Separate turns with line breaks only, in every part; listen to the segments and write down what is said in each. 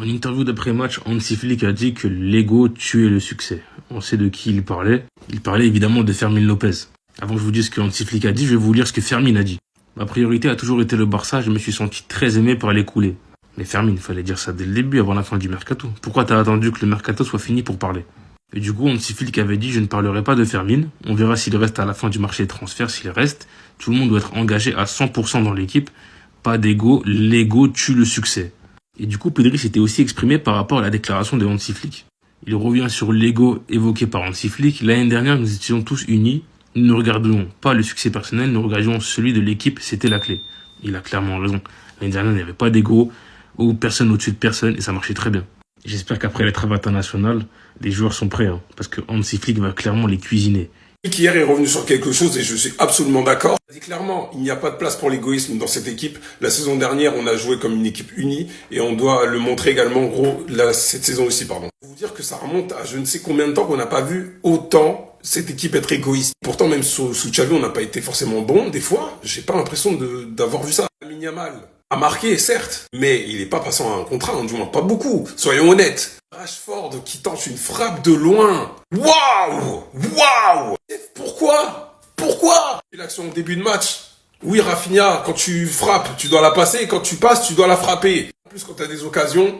En interview d'après-match, Hansi Flick a dit que l'ego tuait le succès. On sait de qui il parlait. Il parlait évidemment de Fermín Lopez. Avant que je vous dise ce que Hansi Flick a dit, je vais vous lire ce que Fermín a dit. Ma priorité a toujours été le Barça, je me suis senti très aimé par les coulés. Mais Fermín, il fallait dire ça dès le début, avant la fin du mercato. Pourquoi t'as attendu que le mercato soit fini pour parler? Et du coup, Hansi Flick avait dit, je ne parlerai pas de Fermín. On verra s'il reste à la fin du marché des transferts. S'il reste, tout le monde doit être engagé à 100% dans l'équipe. Pas d'ego, l'ego tue le succès. Et du coup, Pedri s'était aussi exprimé par rapport à la déclaration de Hansi Flick. Il revient sur l'ego évoqué par Hansi Flick. L'année dernière, nous étions tous unis. Nous ne regardions pas le succès personnel, nous regardions celui de l'équipe, c'était la clé. Il a clairement raison. L'année dernière, il n'y avait pas d'ego, ou personne au-dessus de personne, et ça marchait très bien. J'espère qu'après les trêves internationales, les joueurs sont prêts, parce que Hansi Flick va clairement les cuisiner.
Hier est revenu sur quelque chose et je suis absolument d'accord. Il dit clairement, il n'y a pas de place pour l'égoïsme dans cette équipe. La saison dernière, on a joué comme une équipe unie et on doit le montrer également, gros, cette saison aussi, pardon. Pour vous dire que ça remonte à je ne sais combien de temps qu'on n'a pas vu autant cette équipe être égoïste. Pourtant, même sous Xavi, on n'a pas été forcément bon. Des fois, j'ai pas l'impression d'avoir vu ça. Lamine Yamal a marqué, certes, mais il n'est pas passant à un contrat, du moins pas beaucoup. Soyons honnêtes. Rashford qui tente une frappe de loin. Waouh! Waouh! Pourquoi? L'action au début de match. Oui, Rafinha, quand tu frappes, tu dois la passer. Quand tu passes, tu dois la frapper. En plus, quand tu as des occasions,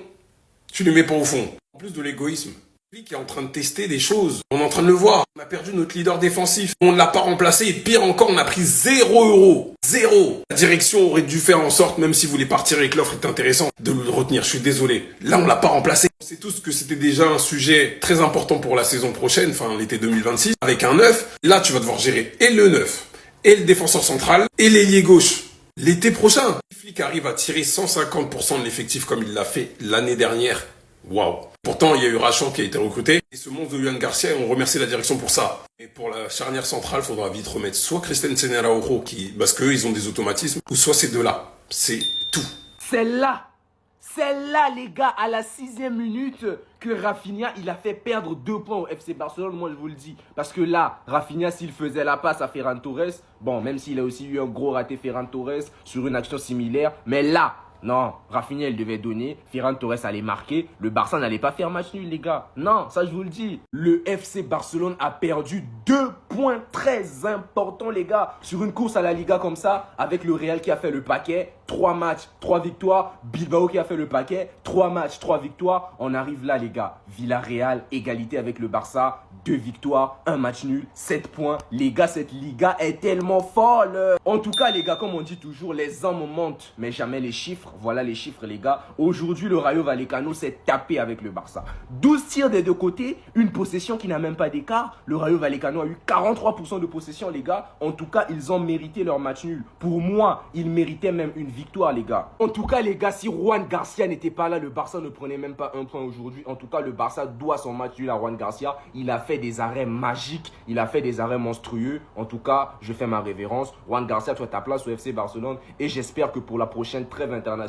tu les mets pas au fond. En plus de l'égoïsme. Lui qui est en train de tester des choses. On est en train de le voir. On a perdu notre leader défensif. On ne l'a pas remplacé. Et pire encore, on a pris 0 €. 0. La direction aurait dû faire en sorte, même si vous voulez partir et que l'offre est intéressante, de le retenir. Je suis désolé. Là, on l'a pas remplacé. On sait tous que c'était déjà un sujet très important pour la saison prochaine, enfin l'été 2026. Avec un 9, là, tu vas devoir gérer et le 9, et le défenseur central, et l'ailier gauche. L'été prochain, Flick arrive à tirer 150% de l'effectif comme il l'a fait l'année dernière. Waouh. Pourtant, il y a eu Rachan qui a été recruté. Et ce monstre de Yohan Garcia, et on remercie la direction pour ça. Et pour la charnière centrale, il faudra vite remettre soit Christensen et Araujo, parce qu'eux, ils ont des automatismes, ou soit ces deux-là. C'est tout.
C'est là, les gars, à la 6e minute, que Rafinha, il a fait perdre 2 points au FC Barcelone, moi je vous le dis. Parce que là, Rafinha, s'il faisait la passe à Ferran Torres, bon, même s'il a aussi eu un gros raté Ferran Torres sur une action similaire, mais là, non, Rafinha, il devait donner, Ferran Torres allait marquer, le Barça n'allait pas faire match nul, les gars. Non, ça je vous le dis. Le FC Barcelone a perdu 2 points très importants, les gars, sur une course à la Liga comme ça, avec le Real qui a fait le paquet, 3 matchs, 3 victoires, Bilbao qui a fait le paquet, 3 matchs, 3 victoires. On arrive là, les gars. Villarreal, égalité avec le Barça, 2 victoires, 1 match nul, 7 points. Les gars, cette Liga est tellement folle. En tout cas, les gars, comme on dit toujours, les hommes montent, mais jamais les chiffres. Voilà les chiffres, les gars. Aujourd'hui, le Rayo Vallecano s'est tapé avec le Barça. 12 tirs des deux côtés, une possession qui n'a même pas d'écart. Le Rayo Vallecano a eu 43% de possession, les gars. En tout cas, ils ont mérité leur match nul. Pour moi, ils méritaient même une victoire, les gars. En tout cas, les gars, si Juan Garcia n'était pas là, le Barça ne prenait même pas un point aujourd'hui. En tout cas, le Barça doit son match nul à Juan Garcia. Il a fait des arrêts magiques. Il a fait des arrêts monstrueux. En tout cas, je fais ma révérence. Juan Garcia, tu as ta place au FC Barcelone. Et j'espère que pour la prochaine trêve internationale,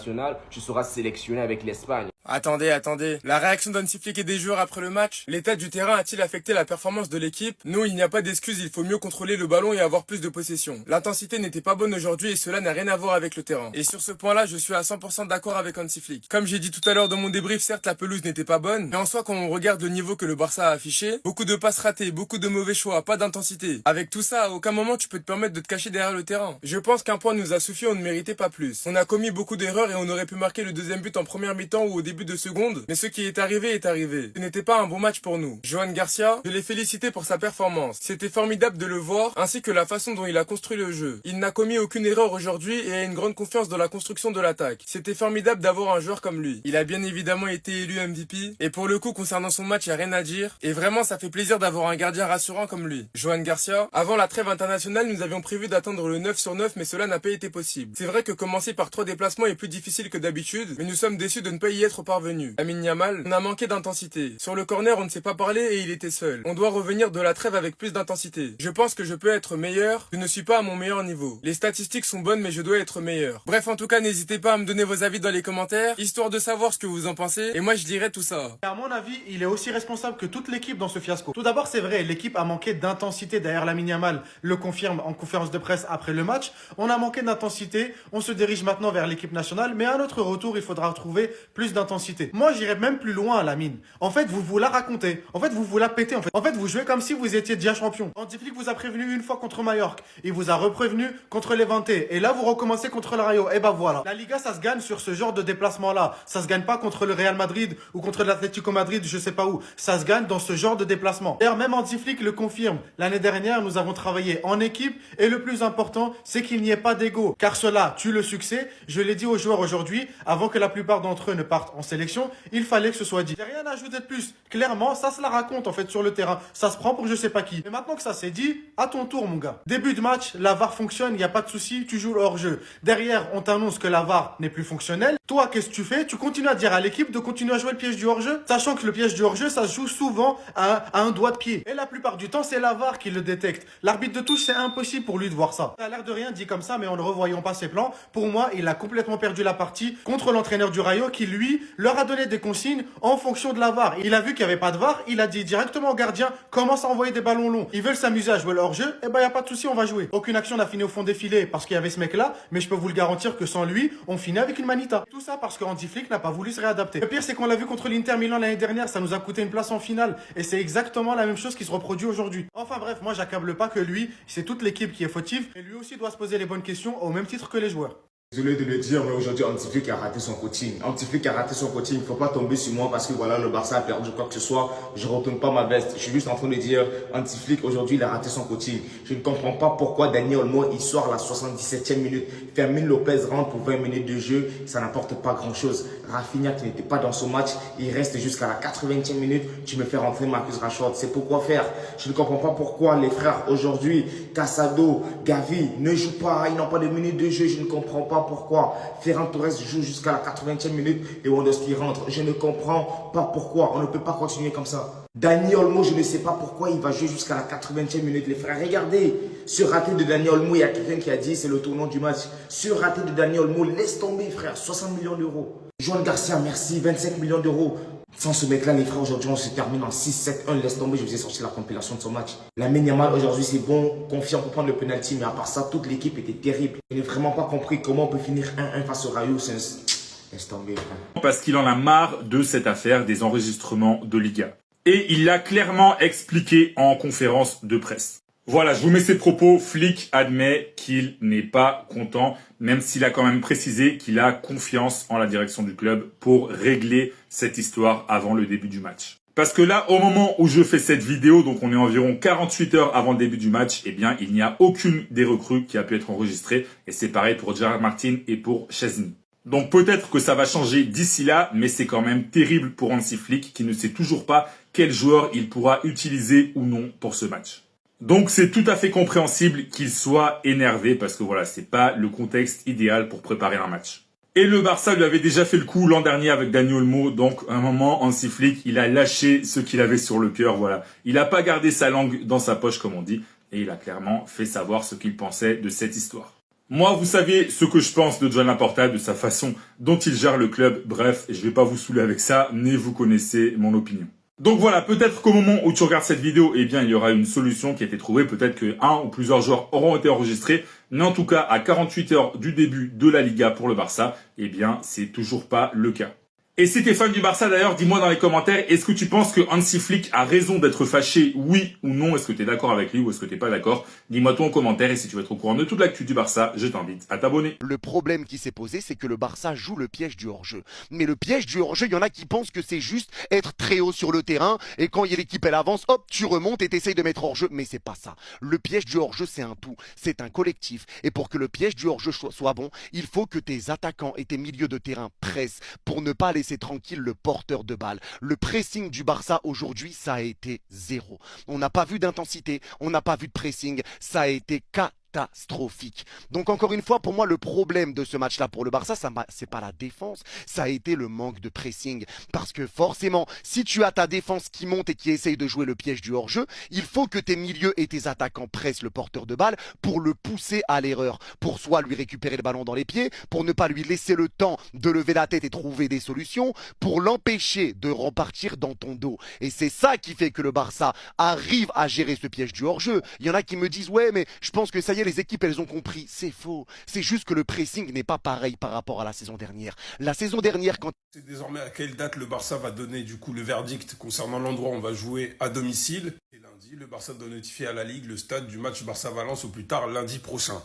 tu seras sélectionné avec l'Espagne.
Attendez. La réaction d'Hansi Flick et des joueurs après le match. L'état du terrain a-t-il affecté la performance de l'équipe? Non, il n'y a pas d'excuse, il faut mieux contrôler le ballon et avoir plus de possession. L'intensité n'était pas bonne aujourd'hui et cela n'a rien à voir avec le terrain. Et sur ce point-là, je suis à 100% d'accord avec Hansi Flick. Comme j'ai dit tout à l'heure dans mon débrief, certes la pelouse n'était pas bonne, mais en soi quand on regarde le niveau que le Barça a affiché, beaucoup de passes ratées, beaucoup de mauvais choix, pas d'intensité. Avec tout ça, à aucun moment tu peux te permettre de te cacher derrière le terrain. Je pense qu'un point nous a suffi, on ne méritait pas plus. On a commis beaucoup d'erreurs et on aurait pu marquer le deuxième but en première mi-temps ou au début de seconde, mais ce qui est arrivé est arrivé. Ce n'était pas un bon match pour nous. Johan Garcia, je l'ai félicité pour sa performance. C'était formidable de le voir, ainsi que la façon dont il a construit le jeu. Il n'a commis aucune erreur aujourd'hui et a une grande confiance dans la construction de l'attaque. C'était formidable d'avoir un joueur comme lui. Il a bien évidemment été élu MVP, et pour le coup concernant son match, il n'y a rien à dire, et vraiment ça fait plaisir d'avoir un gardien rassurant comme lui. Johan Garcia, avant la trêve internationale, nous avions prévu d'atteindre le 9 sur 9, mais cela n'a pas été possible. C'est vrai que commencer par 3 déplacements est plus difficile que d'habitude, mais nous sommes déçus de ne pas y être parvenus. Lamine Yamal, on a manqué d'intensité. Sur le corner, on ne s'est pas parlé et il était seul. On doit revenir de la trêve avec plus d'intensité. Je pense que je peux être meilleur. Je ne suis pas à mon meilleur niveau. Les statistiques sont bonnes, mais je dois être meilleur. Bref, en tout cas, n'hésitez pas à me donner vos avis dans les commentaires, histoire de savoir ce que vous en pensez. Et moi, je dirai tout ça.
À mon avis, il est aussi responsable que toute l'équipe dans ce fiasco. Tout d'abord, c'est vrai, l'équipe a manqué d'intensité. D'ailleurs, Lamine Yamal le confirme en conférence de presse après le match. On a manqué d'intensité. On se dirige maintenant vers l'équipe nationale, mais à notre retour, il faudra retrouver plus d'intensité. d'intensité. Moi, j'irais même plus loin, Lamine. En fait, vous la racontez. En fait, vous la pétez. En fait, vous jouez comme si vous étiez déjà champion. Hansi Flick vous a prévenu une fois contre Mallorca. Il vous a reprévenu contre Levante. Et là, vous recommencez contre le Rayo. Et bah voilà. La Liga, ça se gagne sur ce genre de déplacement-là. Ça se gagne pas contre le Real Madrid ou contre l'Atlético Madrid, je sais pas où. Ça se gagne dans ce genre de déplacement. D'ailleurs, même Hansi Flick le confirme. L'année dernière, nous avons travaillé en équipe. Et le plus important, c'est qu'il n'y ait pas d'ego. Car cela tue le succès. Je l'ai dit aux joueurs aujourd'hui, avant que la plupart d'entre eux ne partent en sélection, il fallait que ce soit dit. J'ai rien à ajouter de plus. Clairement, ça se la raconte en fait sur le terrain. Ça se prend pour je sais pas qui. Mais maintenant que ça c'est dit, à ton tour mon gars. Début de match, la VAR fonctionne, il n'y a pas de souci, tu joues le hors-jeu. Derrière, on t'annonce que la VAR n'est plus fonctionnelle. Toi, qu'est-ce que tu fais? Tu continues à dire à l'équipe de continuer à jouer le piège du hors-jeu, sachant que le piège du hors-jeu, ça se joue souvent à un doigt de pied. Et la plupart du temps, c'est la VAR qui le détecte. L'arbitre de touche, c'est impossible pour lui de voir ça. Ça a l'air de rien dit comme ça, mais en ne revoyant pas ses plans, pour moi, il a complètement perdu la partie contre l'entraîneur du Rayo qui, lui, leur a donné des consignes en fonction de la VAR. Il a vu qu'il n'y avait pas de VAR, il a dit directement au gardien, commence à envoyer des ballons longs. Ils veulent s'amuser à jouer leur jeu, et ben y a pas de souci, on va jouer. Aucune action n'a fini au fond des filets parce qu'il y avait ce mec-là, mais je peux vous le garantir que sans lui, on finit avec une manita. Tout ça parce que Hansi Flick n'a pas voulu se réadapter. Le pire, c'est qu'on l'a vu contre l'Inter Milan l'année dernière, ça nous a coûté une place en finale, et c'est exactement la même chose qui se reproduit aujourd'hui. Enfin bref, moi j'accable pas que lui, c'est toute l'équipe qui est fautive, et lui aussi doit se poser les bonnes questions au même titre que les joueurs.
Désolé de le dire, mais aujourd'hui, Hansi Flick a raté son coaching. Hansi Flick a raté son coaching. Il ne faut pas tomber sur moi parce que voilà, le Barça a perdu quoi que ce soit. Je ne retourne pas ma veste. Je suis juste en train de dire, Hansi Flick, aujourd'hui, il a raté son coaching. Je ne comprends pas pourquoi Dani Olmo, il sort à la 77e minute. Fermin Lopez rentre pour 20 minutes de jeu. Ça n'apporte pas grand chose. Rafinha, qui n'était pas dans son match, il reste jusqu'à la 80e minute. Tu me fais rentrer Marcus Rashford. C'est pourquoi faire. Je ne comprends pas pourquoi les frères aujourd'hui, Casado, Gavi, ne jouent pas. Ils n'ont pas de minutes de jeu. Je ne comprends pas pourquoi. Ferran Torres joue jusqu'à la 80e minute et Lewandowski rentre. Je ne comprends pas pourquoi. On ne peut pas continuer comme ça. Dani Olmo, je ne sais pas pourquoi il va jouer jusqu'à la 80e minute. Les frères, regardez. Ce raté de Dani Olmo, il y a quelqu'un qui a dit c'est le tournant du match. Ce raté de Dani Olmo, laisse tomber, frère. 60 millions d'euros. Joan Garcia, merci. 25 millions d'euros. Sans ce mec-là, les frères, aujourd'hui, on se termine en 6-7-1. Laisse tomber, je vous ai sorti la compilation de son match. Lamine Yamal, aujourd'hui, c'est bon, confiant pour prendre le penalty. Mais à part ça, toute l'équipe était terrible. Je n'ai vraiment pas compris comment on peut finir 1-1 face au Rayo. Laisse tomber, frère.
Parce qu'il en a marre de cette affaire des enregistrements de Liga. Et il l'a clairement expliqué en conférence de presse. Voilà, je vous mets ses propos. Flick admet qu'il n'est pas content, même s'il a quand même précisé qu'il a confiance en la direction du club pour régler cette histoire avant le début du match. Parce que là, au moment où je fais cette vidéo, donc on est environ 48 heures avant le début du match, eh bien, il n'y a aucune des recrues qui a pu être enregistrée. Et c'est pareil pour Gerard Martin et pour Chesney. Donc peut-être que ça va changer d'ici là, mais c'est quand même terrible pour Hansi Flick qui ne sait toujours pas quel joueur il pourra utiliser ou non pour ce match. Donc c'est tout à fait compréhensible qu'il soit énervé parce que voilà, c'est pas le contexte idéal pour préparer un match. Et le Barça lui avait déjà fait le coup l'an dernier avec Dani Olmo, donc à un moment, Hansi Flick, il a lâché ce qu'il avait sur le cœur, voilà. Il a pas gardé sa langue dans sa poche comme on dit, et il a clairement fait savoir ce qu'il pensait de cette histoire. Moi, vous savez ce que je pense de Joan Laporta, de sa façon dont il gère le club, bref, je vais pas vous saouler avec ça, mais vous connaissez mon opinion. Donc voilà, peut-être qu'au moment où tu regardes cette vidéo, eh bien, il y aura une solution qui a été trouvée. Peut-être que un ou plusieurs joueurs auront été enregistrés. Mais en tout cas, à 48 heures du début de la Liga pour le Barça, eh bien, c'est toujours pas le cas. Et si t'es fan du Barça d'ailleurs, dis-moi dans les commentaires, est-ce que tu penses que Hansi Flick a raison d'être fâché, oui ou non? Est-ce que t'es d'accord avec lui ou est-ce que t'es pas d'accord? Dis-moi tout en commentaire et si tu veux être au courant de toute l'actu du Barça, je t'invite à t'abonner.
Le problème qui s'est posé, c'est que le Barça joue le piège du hors-jeu. Mais le piège du hors-jeu, il y en a qui pensent que c'est juste être très haut sur le terrain et quand l'équipe elle avance, hop, tu remontes et t'essayes de mettre hors-jeu. Mais c'est pas ça. Le piège du hors-jeu, c'est un tout. C'est un collectif. Et pour que le piège du hors-jeu soit bon, il faut que tes attaquants et tes milieux de terrain pressent pour ne pas laisser tranquille le porteur de balle. Le pressing du Barça aujourd'hui, ça a été zéro. On n'a pas vu d'intensité, on n'a pas vu de pressing, ça a été catastrophique. Donc encore une fois, pour moi, le problème de ce match-là pour le Barça, c'est pas la défense, ça a été le manque de pressing. Parce que forcément, si tu as ta défense qui monte et qui essaye de jouer le piège du hors-jeu, il faut que tes milieux et tes attaquants pressent le porteur de balle pour le pousser à l'erreur. Pour soit lui récupérer le ballon dans les pieds, pour ne pas lui laisser le temps de lever la tête et trouver des solutions, pour l'empêcher de repartir dans ton dos. Et c'est ça qui fait que le Barça arrive à gérer ce piège du hors-jeu. Il y en a qui me disent, ouais, mais je pense que ça y est, y est, les équipes, elles ont compris. C'est faux. C'est juste que le pressing n'est pas pareil par rapport à la saison dernière. La saison dernière, quand...
C'est désormais à quelle date le Barça va donner du coup le verdict concernant l'endroit où on va jouer à domicile. Et lundi, le Barça doit notifier à la Ligue le stade du match Barça-Valence au plus tard lundi prochain.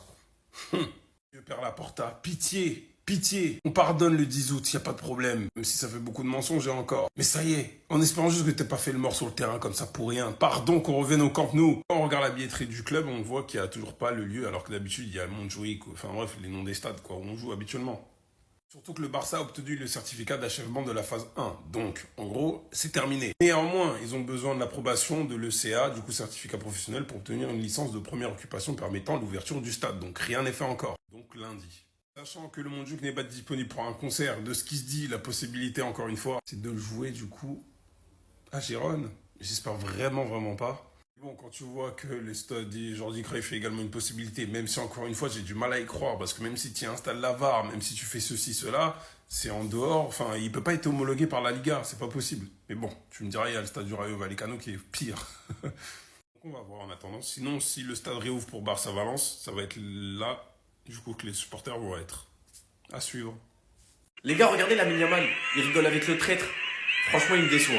Dieu Père Laporta, pitié, pitié. On pardonne le 10 août, y a pas de problème. Même si ça fait beaucoup de mensonges et encore. Mais ça y est, en espérant juste que t'aies pas fait le mort sur le terrain comme ça pour rien. Pardon qu'on revienne au Camp Nou. Quand on regarde la billetterie du club, on voit qu'il y a toujours pas le lieu, alors que d'habitude, il y a Montjuïc, enfin bref, les noms des stades, quoi, où on joue habituellement. Surtout que le Barça a obtenu le certificat d'achèvement de la phase 1. Donc, en gros, c'est terminé. Néanmoins, ils ont besoin de l'approbation de l'ECA, du coup certificat professionnel, pour obtenir une licence de première occupation permettant l'ouverture du stade. Donc, rien n'est fait encore. Donc, lundi. Sachant que le Montjuïc n'est pas disponible pour un concert, de ce qui se dit, la possibilité, encore une fois, c'est de le jouer, du coup, à Gérone. J'espère vraiment pas. Bon, quand tu vois que le stade Jordi Cruyff fait également une possibilité, même si encore une fois j'ai du mal à y croire, parce que même si tu installes la VAR, même si tu fais ceci, cela, c'est en dehors, enfin il peut pas être homologué par la Liga, c'est pas possible. Mais bon, tu me diras, il y a le stade du Rayo Vallecano qui est pire. Donc on va voir en attendant. Sinon, si le stade réouvre pour Barça-Valence, ça va être là, du coup, que les supporters vont être. À suivre.
Les gars, regardez Lamine Yamal, il rigole avec le traître. Franchement, il me déçoit.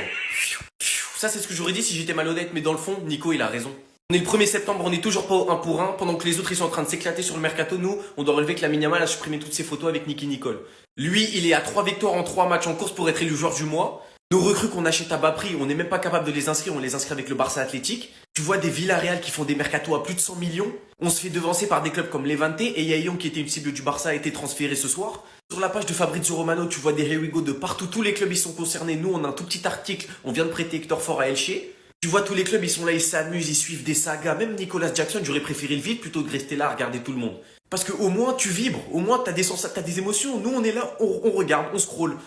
Ça, c'est ce que j'aurais dit si j'étais malhonnête, mais dans le fond, Nico, il a raison. On est le 1er septembre, on n'est toujours pas au 1 pour 1, pendant que les autres, ils sont en train de s'éclater sur le mercato. Nous, on doit relever que Lamine Yamal a supprimé toutes ses photos avec Nicky Nicole. Lui, il est à 3 victoires en 3 matchs en course pour être élu joueur du mois. Nos recrues qu'on achète à bas prix, on n'est même pas capable de les inscrire, on les inscrit avec le Barça Athlétique. Tu vois des Villarreal qui font des mercatos à plus de 100 millions. On se fait devancer par des clubs comme Levante et Yayon qui était une cible du Barça a été transféré ce soir. Sur la page de Fabrizio Romano, tu vois des Here We Go de partout, tous les clubs ils sont concernés. Nous, on a un tout petit article, on vient de prêter Hector Fort à Elche. Tu vois tous les clubs, ils sont là, ils s'amusent, ils suivent des sagas. Même Nicolas Jackson, j'aurais préféré le vide plutôt que de rester là à regarder tout le monde. Parce que au moins tu vibres, au moins t'as des émotions. Nous, on est là, on regarde, on scrolle.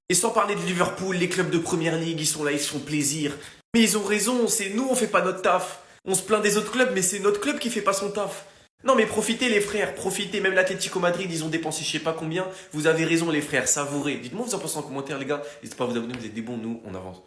Et sans parler de Liverpool, les clubs de Première Ligue, ils sont là, ils se font plaisir. Mais ils ont raison, c'est nous, on fait pas notre taf. On se plaint des autres clubs, mais c'est notre club qui fait pas son taf. Non mais profitez les frères, profitez, même l'Atlético Madrid, ils ont dépensé je sais pas combien. Vous avez raison les frères, savourez. Dites-moi vous en pensez en commentaire les gars, n'hésitez pas à vous abonner, vous êtes des bons, nous on avance.